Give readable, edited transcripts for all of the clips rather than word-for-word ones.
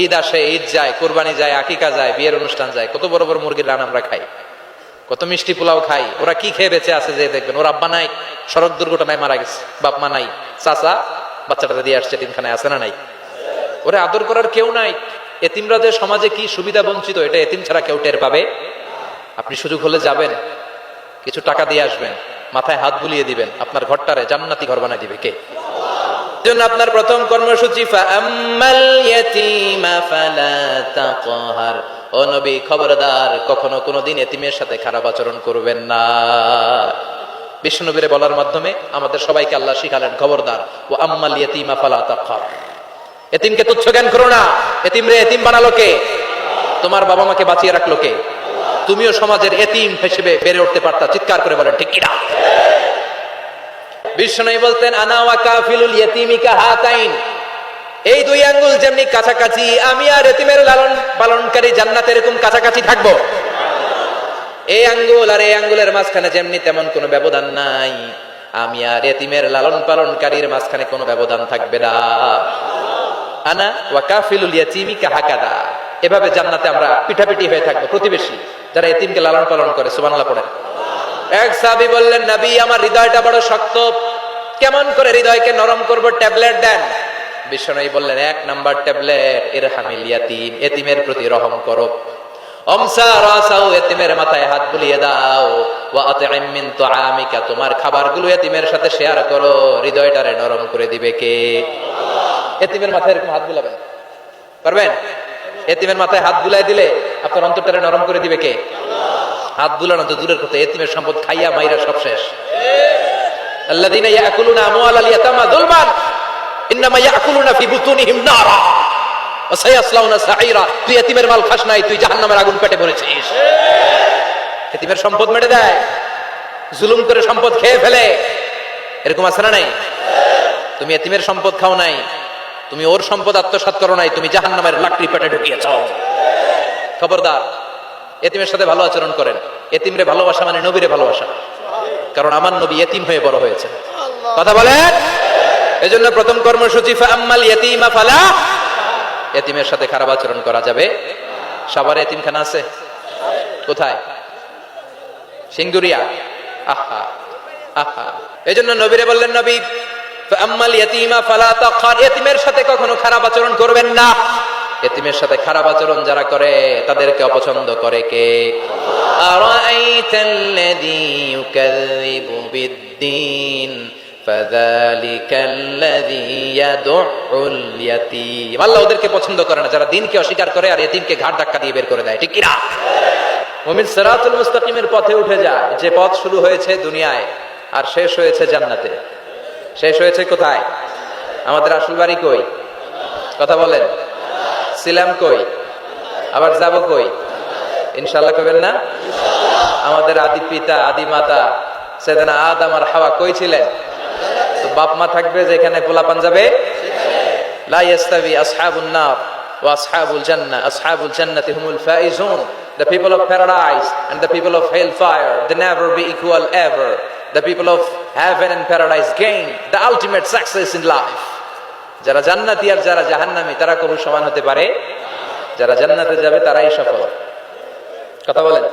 ঈদ আসে, ঈদ যায়, কোরবানি যায়, আকিকা যায়, বিয়ের অনুষ্ঠান যায়, কত বড় বড় মুরগির রান আমরা খাই, কত মিষ্টি পোলাও খাই। ওরা কি খেয়ে বেঁচে আছে যে দেখবেন, ওর আব্বা নাই, সড়ক দুর্ঘটনায় মারা গেছে, বাপ মা নাই, চাচা বাচ্চাটা দিয়ে আসছে এতিমখানায়, আছে না নাই? ওরে আদর করার কেউ নাই। এতিমরা যে সমাজে কি সুবিধা বঞ্চিত, এটা এতিম ছাড়া কেউ টের পাবে? আপনি সুযোগ হলে যাবেন, কিছু টাকা দিয়ে আসবেন, মাথায় হাত বুলিয়ে দিবেন, আপনার ঘরটারে জান্নাতি ঘর বানায় দিবে কে? জন্য আপনার প্রথম কর্মসূচি ফাআম্মাল ইয়াতীমা ফালা তাকহার। ও নবী, খবরদার, কখনো কোনোদিন এতিমের সাথে খারাপ আচরণ করবেন না। বিশ্বনবীরে বলার মাধ্যমে আমাদের সবাইকে আল্লাহ শিখালেন, খবরদার, ও আম্মাল ইয়াতীমা ফালা তাকহার, এতিমকে তুচ্ছ জ্ঞান করো না। এতিমরে এতিম বানালো কে? তোমার বাবা মাকে বাঁচিয়ে রাখলো কে? তুমিও সমাজের এতিম হিসেবে বেড়ে উঠতে পারতা। চিৎকার করে বলেন ঠিক কিনা? বিশ্বনবী বলতেন, আনা ওয়া কাফিলুল ইয়াতীমি কাহাতাইন, এই দুই আঙ্গুল যেমনি কাছাকাছি, আমি আর এতিমের লালন পালনকারী জান্নাতে এরকম কাছাকাছি থাকবো। এই আঙ্গুল আর এই আঙ্গুলের মাঝখানে যেমনি তেমন কোনো ব্যবধান নাই, আমি আর এতিমের লালন পালনকারীর মাঝখানে কোনো ব্যবধান থাকবে না। আনা ওয়া কাফিলুল ইয়াতীমি কাহাকাদা, এভাবে জান্নাতে আমরা পিঠাপিঠি হয়ে থাকবো, প্রতিবেশী যারা এতিমকে লালন পালন করে। সুবহানাল্লাহ পড়েন। এক সাহাবী বললেন, নবী, আমার হৃদয়টা বড় শক্ত, কেমন করে হৃদয়কে নরম করব, ট্যাবলেট দেন। বিশ্বনবী বললেন, এক নাম্বার ট্যাবলেট, ইরহামিল ইয়াতীম, এতিমের প্রতি রহম করো। আমসা রাসাও, এতিমের মাথায় হাত বুলিয়ে দাও। ওয়া আতইম মিন তুআমিকা, তোমার খাবারগুলো এতিমের সাথে শেয়ার করো, হৃদয়টারে নরম করে দিবে কে? এতিমের মাথায় এরকম হাত বুলাবেন, পারবেন? এতিমের মাথায় হাত বুলাই দিলে আপনার অন্তরটারে নরম করে দিবে কে? হাত বুলানো তো দূরের কথা, এতিমের সম্পদ খাইয়া মাইরা সব শেষ। আল্লাযীনা ইয়াকুলুনা আমওয়ালাল ইয়াতামা যুলমান ইন্নামা ইয়াকুলুনা ফি বুতুনিহিম নারা ওয়া সায়াসলাউনা সাঈরা। তুই এতিমের মাল খাস নাই, তুই জাহান্নামের আগুন পেটে ভরেছিস। এতিমের সম্পদ মেরে দেয়, জুলুম করে সম্পদ খেয়ে ফেলে, এরকম আছে না নাই? তুমি এতিমের সম্পদ খাও নাই, তুমি ওর সম্পদ আত্মসাৎ করো নাই, তুমি জাহান্নামের লাকড়ি পেটে ঢুকিয়েছ। খবরদার, এতিমের সাথে ভালো আচরণ করেন। এতিমরে ভালোবাসা মানে নবীরে ভালোবাসা, কারণ আমার নবী এতিম হয়ে বড় হয়েছে। কথা বলেন। এজন্য প্রথম কর্মসূচি ফাআম্মাল ইয়াতীমা ফালা, এতিমের সাথে খারাপ আচরণ করা যাবে। সবার এতিমখানা আছে কোথায়? সিঙ্গুরিয়া। আহা আহা। এজন্য নবীরে বললেন, নবী, ফাআম্মাল ইয়াতীমা ফালা তাকহার, এতিমের সাথে কখনো খারাপ আচরণ করবেন না। এতিমের সাথে খারাপ আচরণ যারা করে তাদেরকে অপছন্দ করে কে? আরাআইতাল্লাযী ইউকাযযিবু বিদ্দীন ফাযালিকাল্লাযী ইয়াদউল ইয়াতীম। আল্লাহ ওদেরকে পছন্দ করে না যারা দিনকে অস্বীকার করে আর এতিমকে ঘাট ধাক্কা দিয়ে বের করে দেয়, ঠিক কি না? মুমিন সিরাতুল মুস্তাকিমের পথে উঠে যায়, যে পথ শুরু হয়েছে দুনিয়ায় আর শেষ হয়েছে জান্নাতে। শেষ হয়েছে কোথায়? আমাদের আসল বাড়ি কই? কথা বলেন। ছিলাম কই? আবার যাব কই? ইনশাআল্লাহ কইবেন না? আমাদের আদি পিতা, আদি মাতা সাইয়েদনা আদম আর হাওয়া কই ছিলেন? তো বাপ মা থাকবে যেখানে পোলাপান যাবে। লা ইয়াস্তাবি আসহাবুন নার ওয়া আসহাবুল জান্নাহ, আসহাবুল জান্নাতি হুমুল Faizun. The people of paradise and the people of hellfire, they never be equal ever. The people of heaven and paradise gain the ultimate success in life. যারা জান্নাতি আর যারা জাহান্নামী তারা কখনো সমান হতে পারে? যারা জান্নাতে যাবে তারাই সফল। কথা বলেন।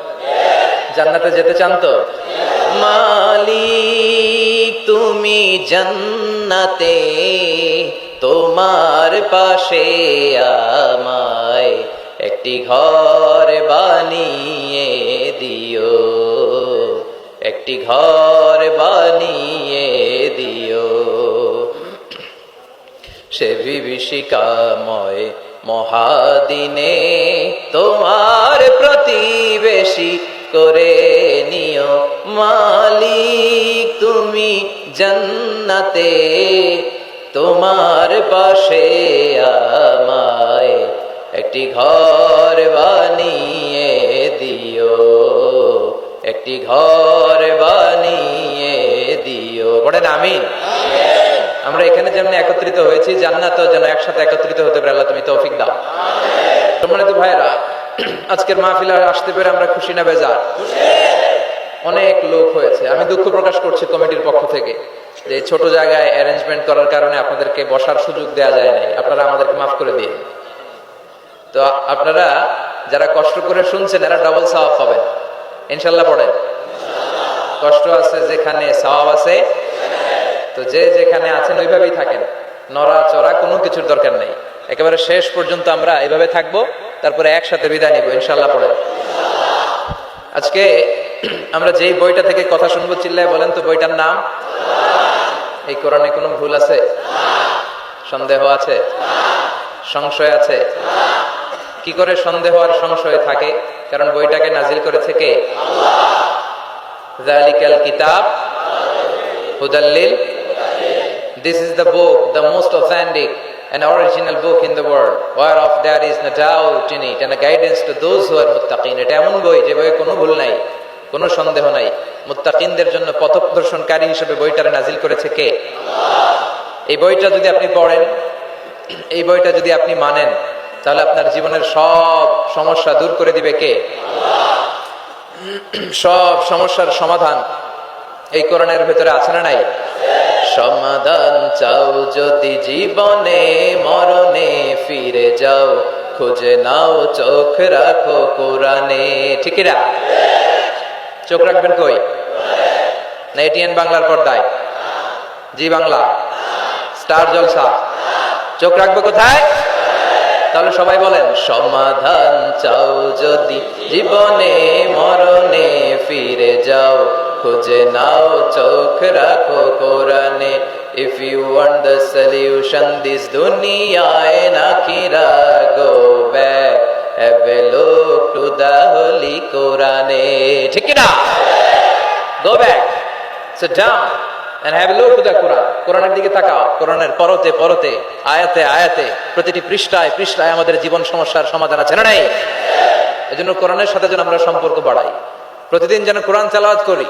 জান্নাতে যেতে চান তো? মালিক তুমি জান্নাতে, তোমার পাশে আমায় একটি ঘর বানিয়ে দিও, একটি ঘর বানিয়ে দিও। সে বিভীষিকাময় মহাদিনে তোমার প্রতিবেশী করে নিও। মালিক তুমি জান্নাতে, তোমার পাশে আমায় একটি ঘর বানিয়ে দিও, একটি ঘর বানিয়ে দিও। বলেন আমিন। আমরা এখানে যেমন একত্রিত হয়েছি, জান্নাতেও যেন একসাথে একত্রিত হতে পারে। আল্লাহ তুমি তৌফিক দাও। সম্মানিত ভাইরা, আজকের মাহফিলে আসতে পেরে আমরা খুশি না বেজার? অনেক লোক হয়েছে। আমি দুঃখ প্রকাশ করছি কমিটির পক্ষ থেকে যে ছোট জায়গায় অ্যারেঞ্জমেন্ট করার কারণে আপনাদেরকে বসার সুযোগ দেওয়া যায় নাই। আপনারা আমাদেরকে মাফ করে দিন। তো আপনারা যারা কষ্ট করে শুনছেন এরা ডাবল সওয়াব পাবেন ইনশাআল্লাহ। পড়েন, কষ্ট আছে যেখানে সওয়াব আছে। তো যে যেখানে আছেন ওইভাবেই থাকেন, নড়াচড়া কোনো কিছুর দরকার নেই। একেবারে শেষ পর্যন্ত আমরা এভাবে থাকবো, তারপরে একসাথে বিদায় নিব ইনশাআল্লাহ। পড়েন। আজকে আমরা যেই বইটা থেকে কথা শুনবো চিল্লায় বলেন তো বইটার নাম? এই কোরআনে কোনো ভুল আছে? সন্দেহ আছে? সংশয় আছে? কি করে সন্দেহ আর সংশয় থাকে? কারণ বইটাকে নাজিল করেছে কে? যালিকাল কিতাব হুদাল্লিল। This is the book, the most authentic and original book in the world, whereof there is no doubt in it, and a guidance to those who are muttaqin. এটা এমন বই যে বইয়ে কোনো ভুল নাই, কোনো সন্দেহ নাই। মুত্তাকিনদের জন্য পথপ্রদর্শনকারী হিসেবে বইটারে নাজিল করেছে কে? এই বইটা যদি আপনি পড়েন, এই বইটা যদি আপনি মানেন, তাহলে আপনার জীবনের সব সমস্যা দূর করে দিবে কে? সব সমস্যার সমাধান এই কোরআনের ভেতরে আছে না নাই? সমাধান চাও যদি জীবনে, মরণে ফিরে যাও, খুঁজে নাও চোখ রাখো কোরআনে। ঠিক না? চোখ রাখবেন কই? না এটিএন বাংলার পর্দায়? জি বাংলা, স্টার জলসা। চোখ রাখবো কোথায়? তাহলে সবাই বলেন, সমাধান চাও যদি জীবনে, মরণে ফিরে যাও, খুঁজে নাও চোখ রাখো কোরআনে। If you want the solution this দুনিয়ায় নাকিরা, go back, have a look to the holy কোরআনে। ঠিক কি না? Go back, sit down and have a look to the Quran. কোরআনের দিকে তাকাও। কোরআনের পরতে পরতে, আয়াতে আয়াতে, প্রতিটি পৃষ্ঠায় পৃষ্ঠায় আমাদের জীবন সমস্যার সমাধান আছে না নাই? এজন্য কোরআনের সাথে যেন আমরা সম্পর্ক বাড়াই, প্রতিদিন যেন কোরআন তেলাওয়াত করি,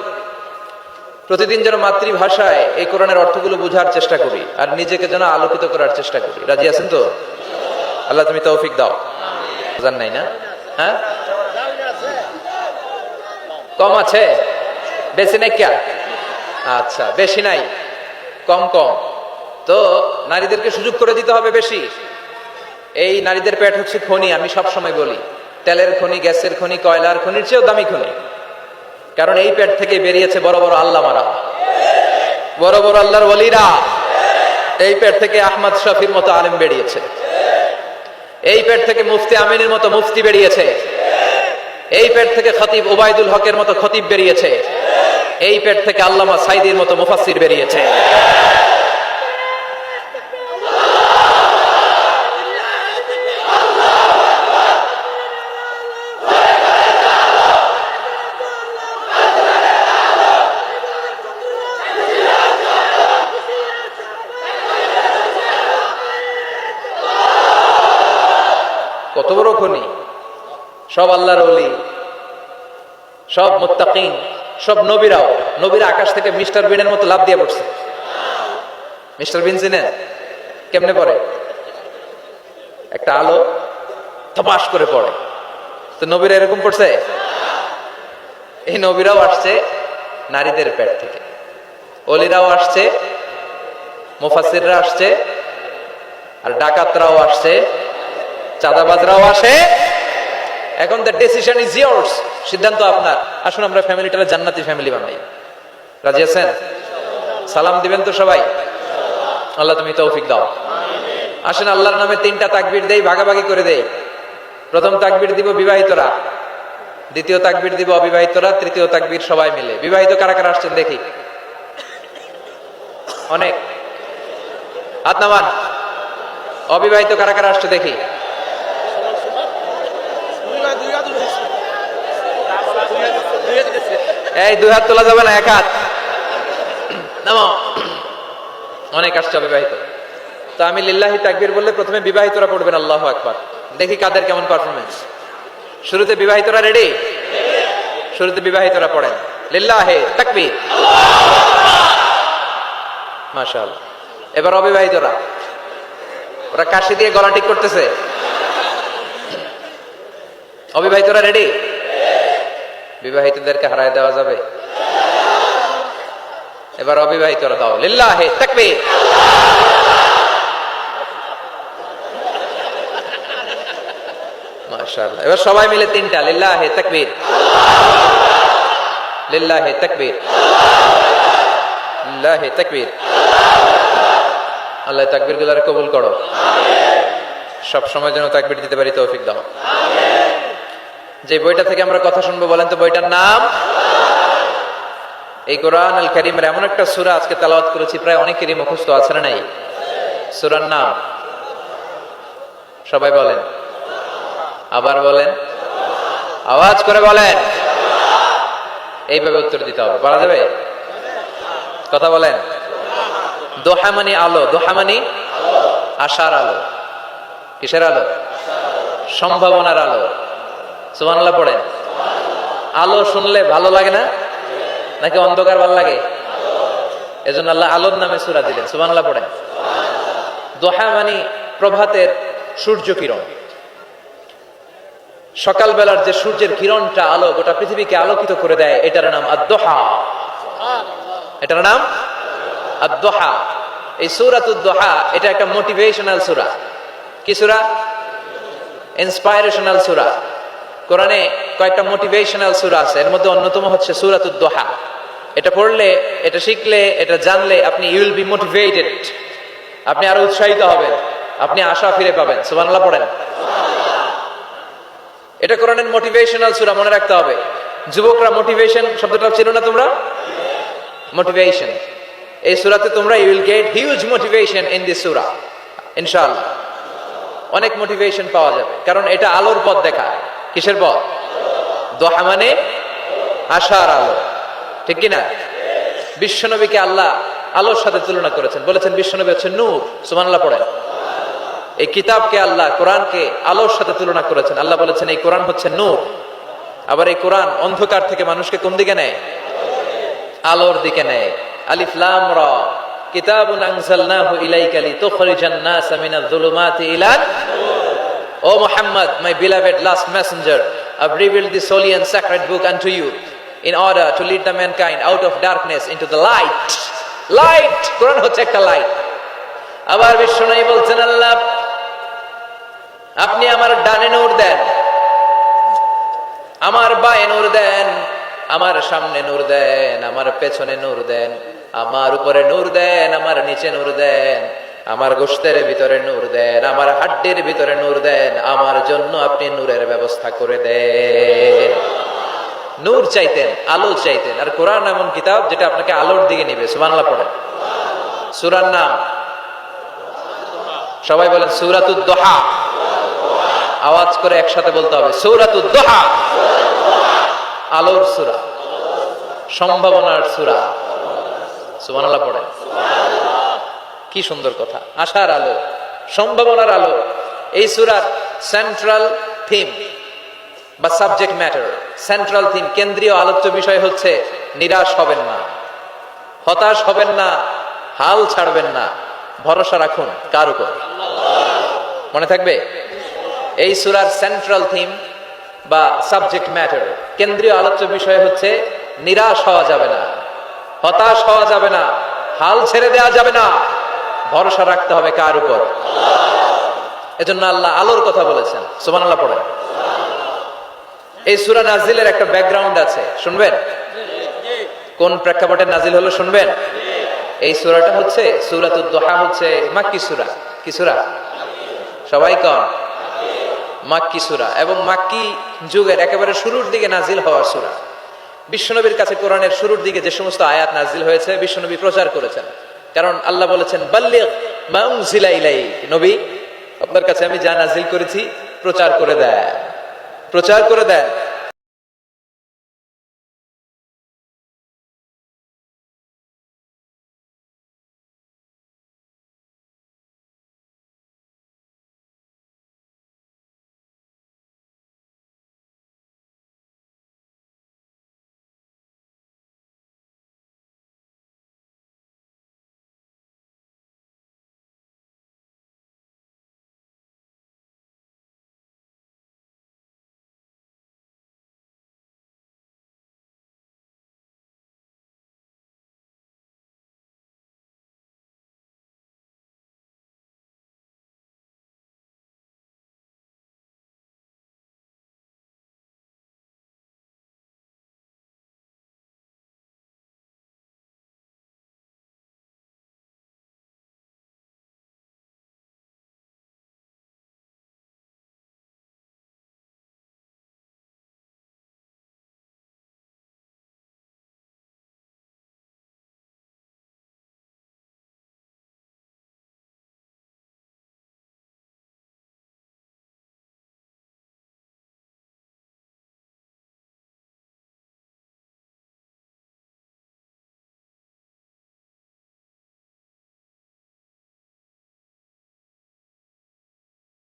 প্রতিদিন যেন মাতৃভাষায় এই কোরআনের অর্থগুলো বোঝার চেষ্টা করি, আর নিজেকে যেন আলোকিত করার চেষ্টা করি। রাজি আছেন তো? আল্লাহ তুমি তৌফিক দাও। জান নাই না? হ্যাঁ, কম আছে? বেশি নাই? কে? আচ্ছা, বেশি নাই, কম কম। তো নারীদেরকে সুযোগ করে দিতে হবে বেশি। এই নারীদের পেট হচ্ছে খনি। আমি সব সময় বলি, তেলের খনি, গ্যাসের খনি, কয়লার খনির চেয়েও দামি খনি। কারণ এই পেট থেকে বেরিয়েছে বড় বড় আল্লামারা, বড় বড় আল্লাহর ওয়ালিরা। এই পেট থেকে আহমদ শফির মতো আলেম বেরিয়েছে। এই পেট থেকে মুফতি আমিনের মতো মুফতি বেরিয়েছে। এই পেট থেকে খতিব ওবায়দুল হকের মতো খতিব বেরিয়েছে। এই পেট থেকে আল্লামা সাইদির মতো মুফাসসির বেরিয়েছে। কত বড় খনি! সব আল্লাহর ওলি, সব মুত্তাকিন, সব নবীরাও। নবীরা আকাশ থেকে মিস্টার বিনের মতো লাফ দিয়ে পড়ছে। মিস্টার বিন চিনেন? কেমনে পড়ে? একটা আলো ধপাস করে পড়ে। তো নবীরা এরকম পড়ছে? এই নবীরাও আসছে নারীদের পেট থেকে, ওলিরাও আসছে, মুফাসসিররা আসছে, আর ডাকাতরাও আসছে, চাঁদাবাজরাও আসে। এখন দ্য ডিসিশন ইজ ইয়ার্স, সিদ্ধান্ত আপনার। আসুন আমরা ফ্যামিলিটারে জান্নাতি ফ্যামিলি বানাই। রাজি আছেন? সালাম দিবেন তো সবাই? আল্লাহ তুমি তৌফিক দাও। আসেন আল্লাহর নামে তিনটা তাকবীর দেই, ভাগাভাগি করে দেই। প্রথম তাকবীর দিব বিবাহিতরা, দ্বিতীয় তাকবীর দিব অবিবাহিতরা, তৃতীয় তাকবীর সবাই মিলে। বিবাহিত কারা কারা আসছেন দেখি? অনেক, হাত নামান। অবিবাহিত কারা কারা আসছে দেখি? এই দুই হাত তোলা যাবে না, এক হাত নামো। অনেক আসছে অবিবাহিত। তো আমি লিল্লাহি তাকবীর বললে প্রথমে বিবাহিতরা পড়বেন আল্লাহু আকবার। দেখি কাদের কেমন পারফরমেন্স। শুরুতে বিবাহিতরা রেডি? শুরুতে বিবাহিতরা পড়েন লিল্লাহি তাকবীর, মাশাআল্লাহ। এবার অবিবাহিতরা, ওরা কাশি দিয়ে গলা ঠিক করতেছে। অবিবাহিতরা রেডি? বিবাহিতদেরকে হারায় দেওয়া যাবে? এবার অবিবাহিতরা দাও লিল্লাহি তাকবীর। মাশাআল্লাহ। এবার সবাই মিলে তিনটা, লিল্লাহি তাকবীর, লিল্লাহি তাকবীর, লিল্লাহি তাকবীর। আল্লাহ তাকবীর গুলার কবুল করো, সব সময় যেন তাকবীর দিতে পারি তৌফিক দাও। যে বইটা থেকে আমরা কথা শুনবো বলেন তো বইটার নাম? এই কোরআন আল কারীমের এমন একটা সূরা আজকে তেলাওয়াত করেছি, প্রায় অনেকেরই মুখস্থ আছে না নাই? সূরার নাম সবাই বলেন, আবার বলেন, আওয়াজ করে বলেন। এইভাবে উত্তর দিতে হবে, পারা যাবে? কথা বলেন। দোহা মানে আলো, দোহা মানে আশার আলো। কিসের আলো? সম্ভাবনার আলো। সুবহানাল্লাহ পড়েন। আলো শুনলে ভালো লাগে না নাকি অন্ধকার ভালো লাগে? এজন্য আল্লাহ আলোর নামে সূরা দিলেন। সুবহানাল্লাহ পড়েন। দোহা মানে প্রভাতের সূর্য কিরণ। সকালবেলার যে সূর্যের কিরণটা আলো গোটা পৃথিবীকে আলোকিত করে দেয়, এটার নাম আদ-দোহা। এটার নাম আদ-দোহা। এই সূরাতুদ দোহা এটা একটা মোটিভেশনাল সূরা। কি সূরা? ইন্সপাইরেশনাল সূরা। কোরআনে কয়েকটা মোটিভেশনাল সূরা আছে, এর মধ্যে অন্যতম হচ্ছে সূরাতুদ দোহা। এটা পড়লে, এটা শিখলে, এটা জানলে আপনি ইউ উইল বি মোটিভেটেড, আপনি আরো উৎসাহিত হবেন, আপনি আশা ফিরে পাবেন। সুবহানাল্লাহ পড়েন। এটা কোরআনের মোটিভেশনাল সূরা, মনে রাখতে হবে। যুবকরা মোটিভেশন শব্দটা চেনো না তোমরা? মোটিভেশন এই সূরাতে তোমরা you will get huge motivation in this সূরা ইনশাআল্লাহ। অনেক মোটিভেশন পাওয়া যাবে, কারণ এটা আলোর পথ দেখায়। কিসের পথ? দোহা মানে আশার আলো, ঠিক কি না? বিশ্বনবীকে আল্লাহ আলোর সাথে তুলনা করেছেন, বলেছেন বিশ্বনবী হচ্ছে নূর। সুবহানাল্লাহ পড়েন। এই কিতাবকে আল্লাহ, কোরআনকে আলোর সাথে তুলনা করেছেন। আল্লাহ বলেছেন এই কোরআন হচ্ছে নূর। আবার এই কোরআন অন্ধকার থেকে মানুষকে কোন দিকে নেয়? আলোর দিকে নেয়। আলিফ লাম রা, কিতাবুন আনজালনাহু ইলাইকা লিতুখরিজান নাসা মিনাজ-যুলুমাতি ইলান নূর। O Muhammad, my beloved last messenger, I've revealed this holy and sacred book unto you in order to lead the mankind out of darkness into the light. Light, কোরআন হচ্ছে একটা লাইট। আবার বিশ্বনবী বলছেন আল্লাহ আপনি আমার ডানে নূর দেন, আমার বায়ে নূর দেন, আমার সামনে নূর দেন, আমার পেছনে নূর দেন, আমার উপরে নূর দেন, আমার নিচে নূর দেন, আমার গোশতের ভিতরে নূর দেন, আমার হাড্ডির ভিতরে নূর দেন, আমার জন্য আপনি নূরের ব্যবস্থা করে দেন। নূর চাইতেন, আলো চাইতেন। আর কোরআন এমন কিতাব যেটা আপনাকে আলোর দিকে নিবে। সুবহানাল্লাহ পড়েন। সূরার নাম সবাই বলেন সূরাতুদ দোহা। আওয়াজ করে একসাথে বলতে হবে সূরাতুদ দোহা। আলোর সূরা, সম্ভাবনার সূরা। সুবহানাল্লাহ পড়েন। কি সুন্দর কথা, আশার আলো, সম্ভাবনার আলো। এই সূরার সেন্ট্রাল থিম বা সাবজেক্ট ম্যাটার, সেন্ট্রাল থিম, কেন্দ্রীয় আলোচ্য বিষয় হচ্ছে নিরাশ হবেন না, হতাশ হবেন না, হাল ছাড়বেন না, ভরসা রাখুন কার উপর? মনে থাকবে? এই সূরার সেন্ট্রাল থিম বা সাবজেক্ট ম্যাটার, কেন্দ্রীয় আলোচ্য বিষয় হচ্ছে নিরাশ হওয়া যাবে না, হতাশ হওয়া যাবে না, হাল ছেড়ে দেওয়া যাবে না, ভরসা রাখতে হবে কার উপর? এজন্য আল্লাহ আলোর কথা বলেছেন। সুবহানাল্লাহ পড়েন। এই সূরা নাজিলের একটা ব্যাকগ্রাউন্ড আছে, শুনবেন? কোন প্রেক্ষাপটে নাজিল হলো শুনবেন? এই সূরাটা হচ্ছে সূরাতুদ দোহা, হচ্ছে মাক্কি সূরা। কি সূরা? সবাই কন মাক্কি সূরা, এবং মাক্কি যুগের একেবারে শুরুর দিকে নাজিল হওয়ার সূরা। বিশ্বনবীর কাছে কোরআনের শুরুর দিকে যে সমস্ত আয়াত নাজিল হয়েছে বিশ্বনবী প্রচার করেছেন, কারণ আল্লাহ বলেছেন বাল্লিগ মা উনজিলা ইলাইক, নবী আপনার কাছে আমি যা নাজিল করেছি প্রচার করে দেন, প্রচার করে দেন।